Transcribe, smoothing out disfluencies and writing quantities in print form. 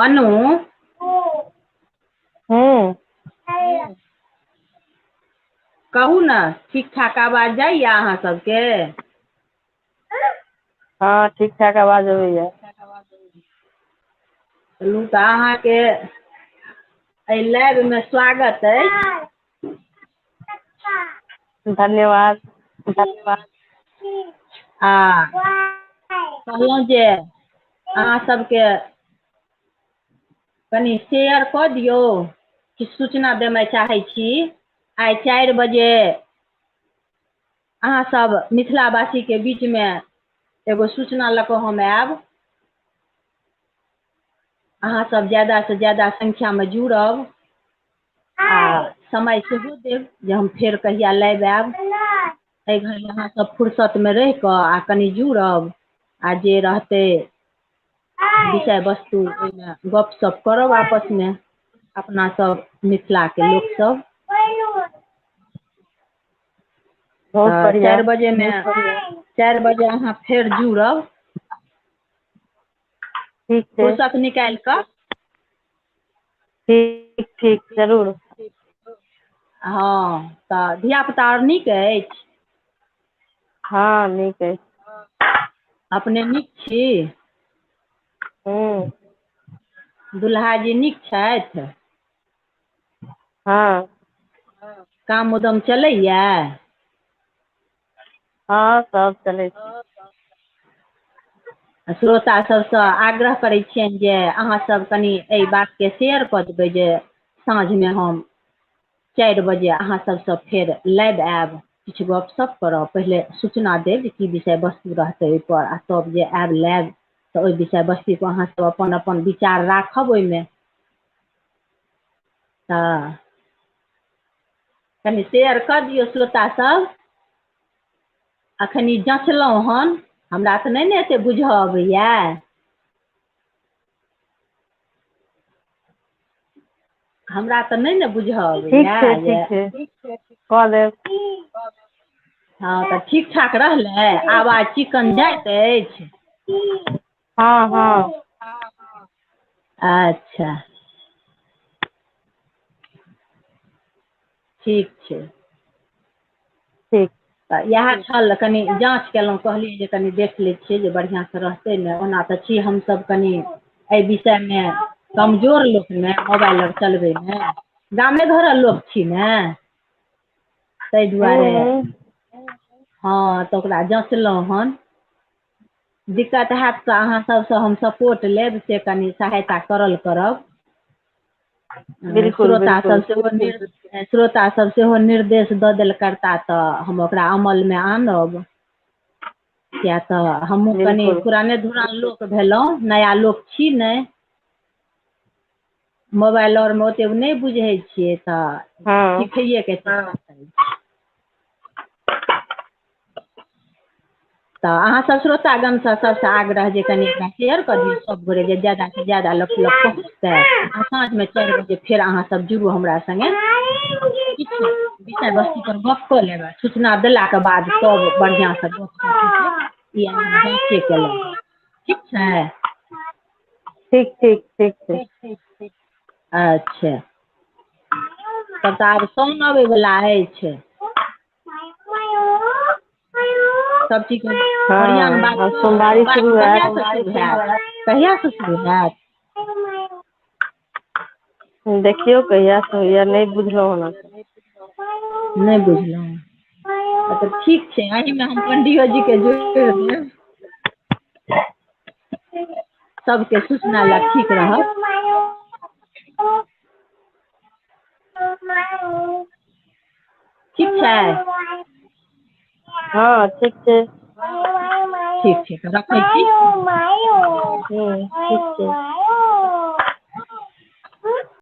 अनु कहू न ठीक ठाक आवाज जाइए अहाँ सबके? हाँ ठीक ठाक आवाज अबैया। चलू तऽ अहाँके एहि लाइव में स्वागत है। धन्यवाद। आ कहलहुँ जे अहाँ सबके कनि शेयर कऽ दियौ कि सूचना देना चाहै छी। आइ 4 बजे अहाँ सब मिथिलावासी के बीच में एगो सूचना लऽ कऽ हम आयब। अहाँ सब ज्यादा से ज्यादा संख्या में जुड़ब आ समय सेहो देब जे हम फेर कहिया लाइव आयब। एहि घड़ी अहाँ सब फुर्सत में रहि कऽ आ कनि जुड़ब आ जे रहतै विषय वस्तु ओहिमे गपशप करब आपस में अपना सब मिथिला के लोक सब। बहुत तऽ बढ़िया। 4 बजे अहाँ फेर जुड़ब ठीक है। फुर्सत निकालि कऽ। ठीक ठीक जरूर। हाँ तऽ धियापुता आर नीक अछि? हाँ नीक है। अपने नीक छी? दुल्हा जी नीक छथि? हाँ। काम उदम चलैया? हाँ सब चलै छै। श्रोता सबसँ आग्रह करै छियनि जे अहाँ सब कनि एहि बातके शेयर कऽ देबै जे साँझ में हम 4 बजे अहाँ सबसँ फेर लाइव आयब। किछु गपशप करब, पहिले सूचना देब जे की विषय वस्तु रहतै ओहिपर आ तब जे आयब लाइव तऽ ओहि विषय वस्तु पर अहाँ सब अपन अपन विचार राखब ओहिमे। तऽ कनि शेयर कऽ दियौ श्रोता सब। अखनी जँचलहुँ हन, हमरा तऽ नहि ने एते बुझऽ अबैया। हमरा तऽ नहि ने बुझऽ ठीक अबैया छै जे ठीक छै कऽ देब। हाँ तऽ ठीक ठाक रहलै? आवाज चिकन जाइत अछि? हाँ हाँ। अच्छा ठीक छै। ठीक। तऽ इएह छल कनि जाँच केलहुँ, कहलियै जे कनि देख लै छियै जे बढ़िआँ से रहतै ने। ओना तऽ छी हमसब कनि एहि विषय में कमजोर लोक ने मोबाइल आर चलबै में। गामे घरक लोक छी ने ताहि दुआरे। हाँ तऽ ओकरा जँचलहुँ हन। दिक्कत हैत तऽ अहाँ सबसँ हम सपोर्ट लेब, से कनि सहायता करल करब। बिल्कुल श्रोता बिल्कुल। सब सेहो निर्देश दऽ देल करता तऽ हम ओकरा अमल में आनब। किया तऽ हमहूँ कनि बिल्कुल पुराने धुरान लोक भेलहुँ, नया लोक छी नहि। मोबाइल आर में ओतेक नहि बुझै छियै तऽ हाँ सिखैएके छै। तऽ अहाँ सब श्रोतागणसँ सबसँ आग्रह जे कनि एकरा शेयर कऽ दियौ सब गोटे जे ज्यादा से ज्यादा लोक लग पहुँचतै। आ साँझ में 4 बजे फेर अहाँ सब जुड़ू हमरा संगे। किछु विषय वस्तु पर गप कऽ लेबै, सूचना देलाके बाद तब बढ़िआँ से गपशप हेतै। ई अहाँ जाँचे केलहुँ, ठीक छै? ठीक ठीक ठीक छै। अच्छा तब तऽ आब साउन अबै वला अछि। सब चीज के ओरियान हाँ बात अब सोमवारी बात शुरू हैत। कहियासँ शुरू हैत? कहियासँ शुरू हैत? देखियौ कहिया से होइया, नहि बुझलहुँ हन। नहि बुझलहुँ? अच्छा ठीक छै, एहिमे हम पंडियो जी के जोड़ि देब। सबके सूचना लए ठीक रहत। ठीक छै। हाँ ठीक छै। ठीक छै तऽ रखै छी। ठीक छै।